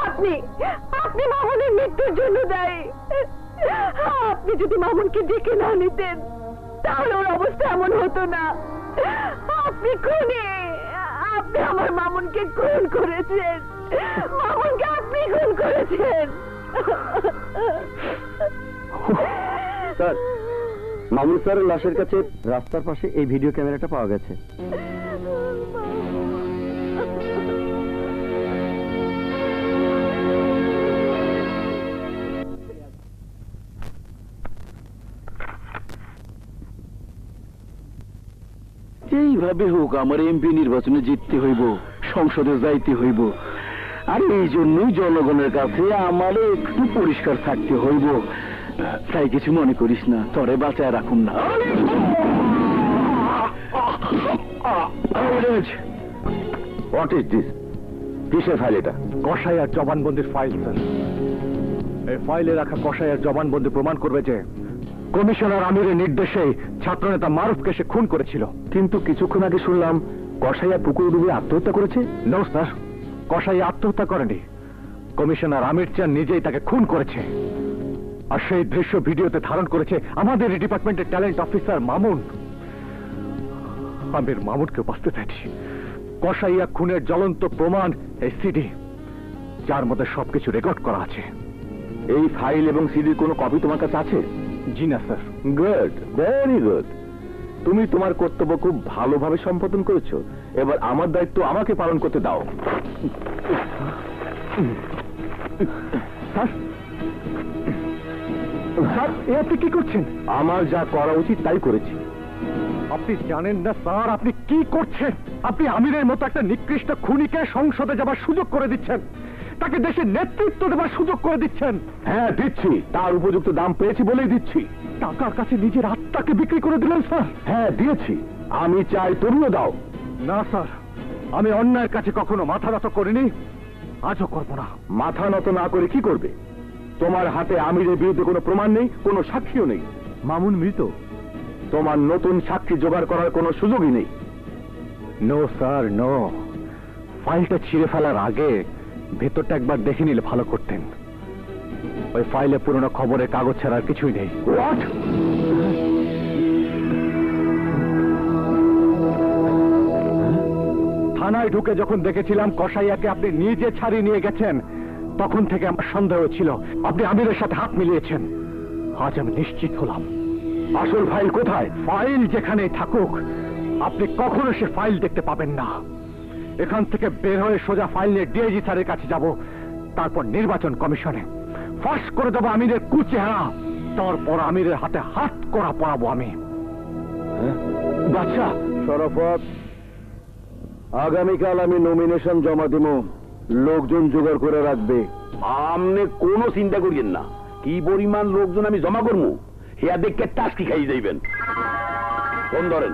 আপনি আপনি মামুনের মৃত্যুর জন্য দায়ী। আপনি যদি মামুনকে ডেকে না নিতেন তাহলে ওর অবস্থা এমন হতো না। আপনি খুনি, আপনি আমার মামুনকে খুন করেছেন। মামুনকে আপনি খুন করেছেন। স্যার, মামুন স্যারের লাশের কাছে রাস্তার পাশে এই ভিডিও ক্যামেরাটা পাওয়া গেছে। এইভাবে হোক আমার এমপি নির্বাচনে জিততে হইব, সংসদে যাইতে হইব, আর এই জন্যই জনগণের কাছে আমার একটু পরিষ্কার থাকতে হইব। তাই কিছু মনে করিস না, তরে বাঁচায় রাখুন না। What is this? কিসের ফাইল এটা? কসাইয়ার জবানবন্দির ফাইল স্যার। এই ফাইলে রাখা কসাইয়ার জবানবন্দি প্রমাণ করবে যে কমিশনার আমিরের নির্দেশে ছাত্রনেতা মারুফকে সে খুন করেছিল। কিন্তু কিছুক্ষণ আগে শুনলাম কসাইয়া পুকুর ডুবে আত্মহত্যা করেছে। নো স্যার, কসাইয়া আত্মহত্যা করেনি, কমিশনার আমির চান নিজেই তাকে খুন করেছে। আর সেই দৃশ্য ভিডিওতে ধারণ করেছে আমাদের ডিপার্টমেন্টের ট্যালেন্ট অফিসার মামুন। আমির মামুনকে বাঁচতে চাইছি। কসাইয়া খুনের জ্বলন্ত প্রমাণ এই সিডি, যার মধ্যে সবকিছু রেকর্ড করা আছে। এই ফাইল এবং সিডির কোনো কপি তোমার কাছে আছে? জি না স্যার। Good, very good. তুমি তোমার কর্তব্য খুব ভালোভাবে সম্পাদন করেছো। এবার আমার দায়িত্ব আমাকে পালন করতে দাও। স্যার, স্যার, এ আপনি কি করছেন? আমার যা করা উচিত তাই করেছি। আপনি জানেন না স্যার আপনি কি করছেন? আপনি আমিরের মতো একটা নিকৃষ্ট খুনিকে সংসদে যাবার সুযোগ করে দিচ্ছেন, তাকে দেশের নেতৃত্ব দেবার সুযোগ করে দিচ্ছেন। হ্যাঁ দিচ্ছি, তার উপযুক্ত দাম পেয়েছি বলেই দিচ্ছি। টাকার কাছে নিজের আত্মাকে বিক্রি করে দিলেন স্যার। হ্যাঁ দিয়েছি, আমি চাই তুমিও দাও। না স্যার, আমি অন্যায়ের কাছে কখনো মাথা নত করিনি, আজও করব না। মাথা নত না করে কি করবে? তোমার হাতে আমিরের বিরুদ্ধে কোনো প্রমাণ নেই, কোনো সাক্ষীও নেই। মামুন মৃত। তোমার নতুন সাক্ষী জোগাড় করার কোনো সুযোগই নেই। No sir, no. ফাইলটা ছিঁড়ে ফেলার আগে ভেতরটা একবার দেখে নিলে ভালো করতেন। ওই ফাইলে পুরনো খবরের কাগজ ছাড়া আর কিছুই নেই। হোয়াট? থানায় ঢুকে যখন দেখেছিলাম কসাইয়াকে আপনি নিজে ছাড়িয়ে নিয়ে গেছেন, তখন থেকে আমার সন্দেহ ছিল আপনি আমিরের সাথে হাত মিলিয়েছেন। আজ আমি নিশ্চিত হলাম। আসল ফাইল কোথায়? ফাইল যেখানেই থাকুক, আপনি কখনো সে ফাইল দেখতে পাবেন না। এখান থেকে বের হয়ে সোজা ফাইল নিয়ে ডিআইজি স্যারের কাছে যাব, তারপর নির্বাচন কমিশনে ফাঁস করে দেবো আমিরের কুচেহারা, তারপর আমিরের হাতে হাত করা পড়াবো আমি। বাচ্চা শরাফত, আগামীকাল আমি নমিনেশন জমা দিব, লোকজন জোগাড় করে রাখবে। আপনি কোনো চিন্তা করিয়েন না, কি পরিমাণ লোকজন আমি জমা করবো হেয়া দেখে টাস্কি খাইয়ে যাইবেন। ফোন ধরেন।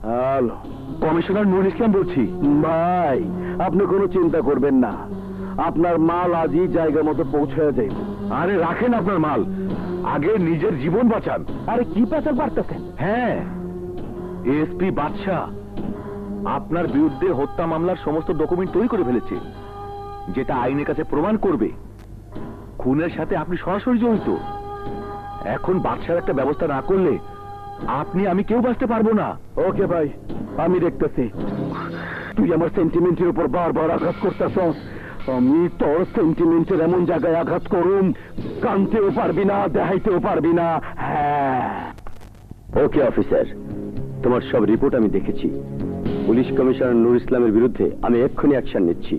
হ্যালো, কমিশনার নুরুল ইসলাম বলছি। ভাই আপনি কোনো চিন্তা করবেন না, আপনার মাল আজই জায়গা মতো পৌঁছে যাইবে। আরে রাখেন আপনার মাল, আগে নিজের জীবন বাঁচান। আরে কি পেঁচাল পারতেছেন? হ্যাঁ, এসপি বাদশাহ আপনার বিরুদ্ধে হত্যা মামলার সমস্ত ডকুমেন্ট তৈরি করে ফেলেছে, যেটা আইনের কাছে প্রমাণ করবে খুনের সাথে আপনি সরাসরি জড়িত। এখন বাদশার একটা ব্যবস্থা না করলে আপনি আমি কেউ বাঁচতে পারবো না। ওকে ভাই, আমি দেখতেছি। তুই আমার সেন্টিমেন্টের উপর বারবার আঘাত করতেছস, আমি তোর সেন্টিমেন্টের এমন জায়গায় আঘাত করুম কানতেও পারবি না, দেখাইতেও পারবি না। হ্যাঁ ওকে অফিসার, তোমার সব রিপোর্ট আমি দেখেছি। পুলিশ কমিশনার নুরুল ইসলামের বিরুদ্ধে আমি এক্ষুনি অ্যাকশন নিচ্ছি,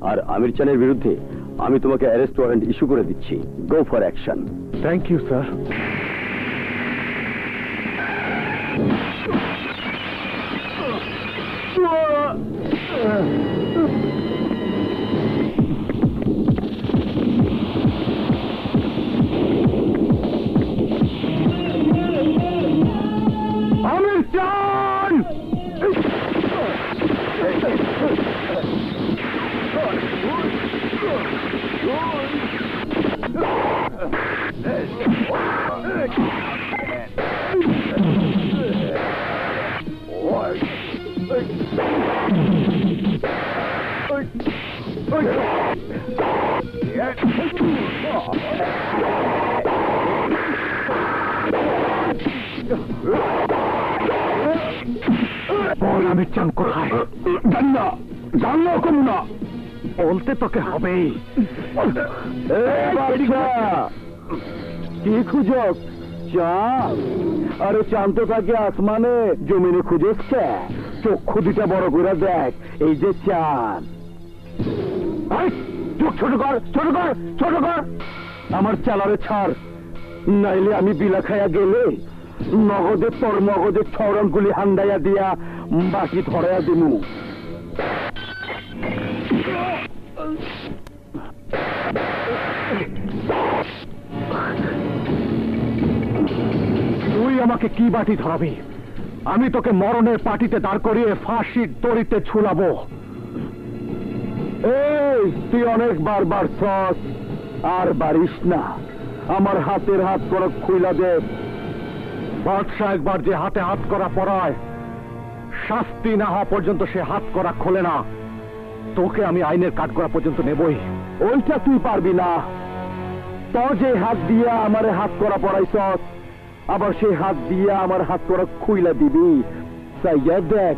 আর আমির চানের বিরুদ্ধে আমি তোমাকে অ্যারেস্ট ওয়ারেন্ট ইস্যু করে দিচ্ছি। Go for action. Thank you sir. Aamir চান! বল আমি চান কোথায়? জানি না, জানলেও কম না, বলতে তোকে হবেই। কি খুঁজস? চাঁদ? আরে চাঁদ তো থাকে আসমানে, জমিনে খুঁজস কে? চক্ষু দুটা বড় করে দেখ, এই যে চাঁদ। চোখ ছোট কর, ছোট কর, ছোট কর। আমার চালারে ছাড়, নাইলে আমি বিলা খাইয়া গেলে নগদে তোর মগজে ছড়নগুলি হান্দাইয়া দিয়া বাকি ধরাইয়া দিমু। তুই আমাকে কি বাটি ধরাবি? আমি তোকে মরণের পাটিতে দাঁড় করিয়ে ফাঁসির দড়িতে ঝুলাবো। এই তুই অনেক বারবার সস, আর বাড়িস না। আমার হাতের হাত করা খুইলা দে। বাদশাহ একবার যে হাতে হাত করা পড়ায়, শাস্তি না হওয়া পর্যন্ত সে হাত করা খোলে না। তোকে আমি আইনের কাঠ করা পর্যন্ত নেবই। ওইটা তুই পারবি না। তোর যে হাত দিয়ে আমারে হাত করা পড়াইছ, আবার সেই হাত দিয়ে আমার হাত করা খুইলা দিবি। চাইয়া দেখ।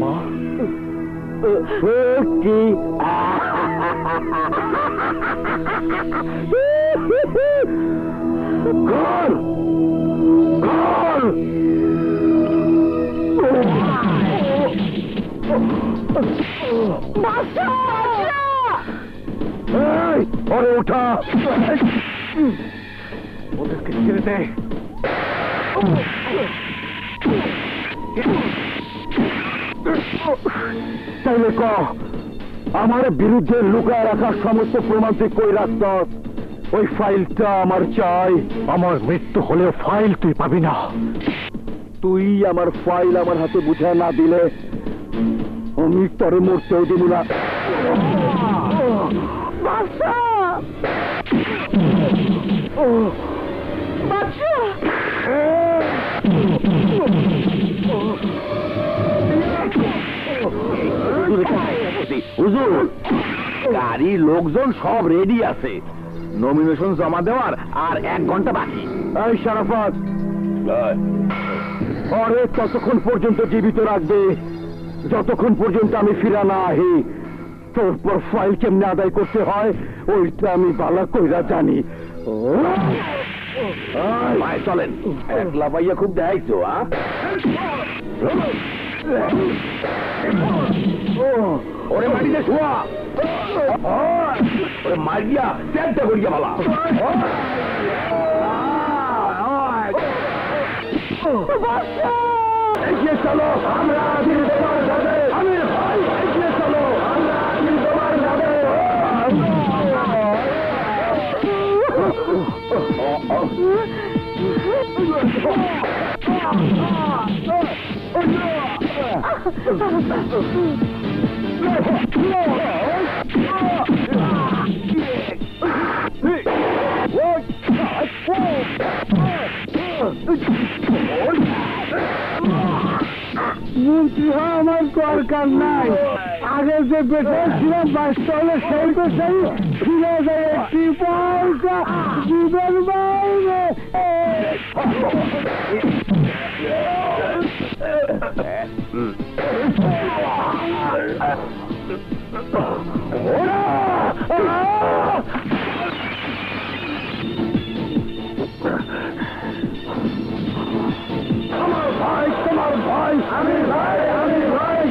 মা কি ঘর ঘর ওরে উঠা, ওদেরকে ছেড়ে দে। তাইলে ক, আমার বিরুদ্ধে লুকায় রাখার সমস্ত প্রমাণ তুই কই রাখত? ওই ফাইলটা আমার চাই। আমার মৃত্যু হলেও ফাইল তুই পাবি না। তুই আমার ফাইল আমার হাতে বুঝা না দিলে আমি তরে মরতেও দিব না। হুজুর, গাড়ি লোকজন সব রেডি আছে, নমিনেশন জমা দেওয়ার আর 1 ঘন্টা বাকি। এই শরাফত, আরে ততক্ষণ পর্যন্ত জীবিত রাখবে যতক্ষণ পর্যন্ত আমি ফিরা না আহি। তোর পর ফাইল কেমনে আদায় করতে হয় ওইটা আমি ভালো কইরা জানি। ভাই চলেন, একলা ভাইয়া খুব দেখাইছো। ওরে মাটিতে শোয়া, ওরে মারিয়া চেষ্টা করিয়া ভালা। এগিয়ে চলো, আমরা তোমার যাবে। আমির ভাই এগিয়ে চলো, আমরা তোমার যাবে। আমার দরকার নাই। আগে যে বেঁচে ছিলাম বাঁচতে হলে সেই তো সেই ফিরে যায় একটি পয়সা জীবন বাইরে। তোমার ভাই আমি ভাই, আমি ভাই।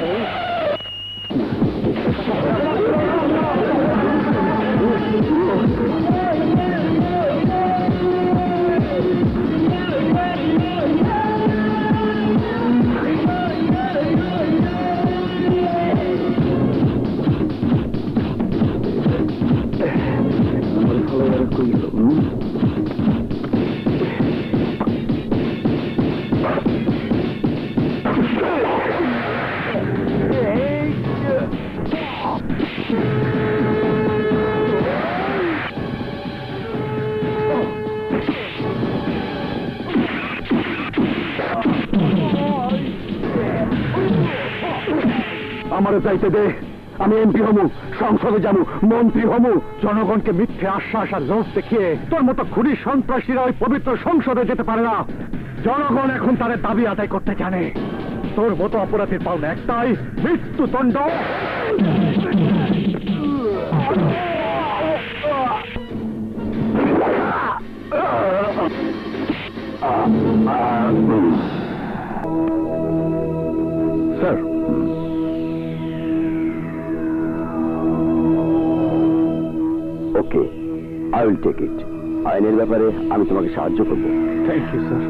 আমার যাইতে দে, আমি এমপি হমু, সংসদে যাবো, মন্ত্রী হমু। জনগণকে মিথ্যে আশ্বাস আর লোভ দেখিয়ে তোর মতো খুনি সন্ত্রাসীরা ওই পবিত্র সংসদে যেতে পারে না। জনগণ এখন তাদের দাবি আদায় করতে জানে। তোর মতো অপরাধীর পাওনা একটাই, মৃত্যুদণ্ড। Sir, okay, I will take it. আইনের ব্যাপারে আমি তোমাকে সাহায্য করবো। Thank you sir.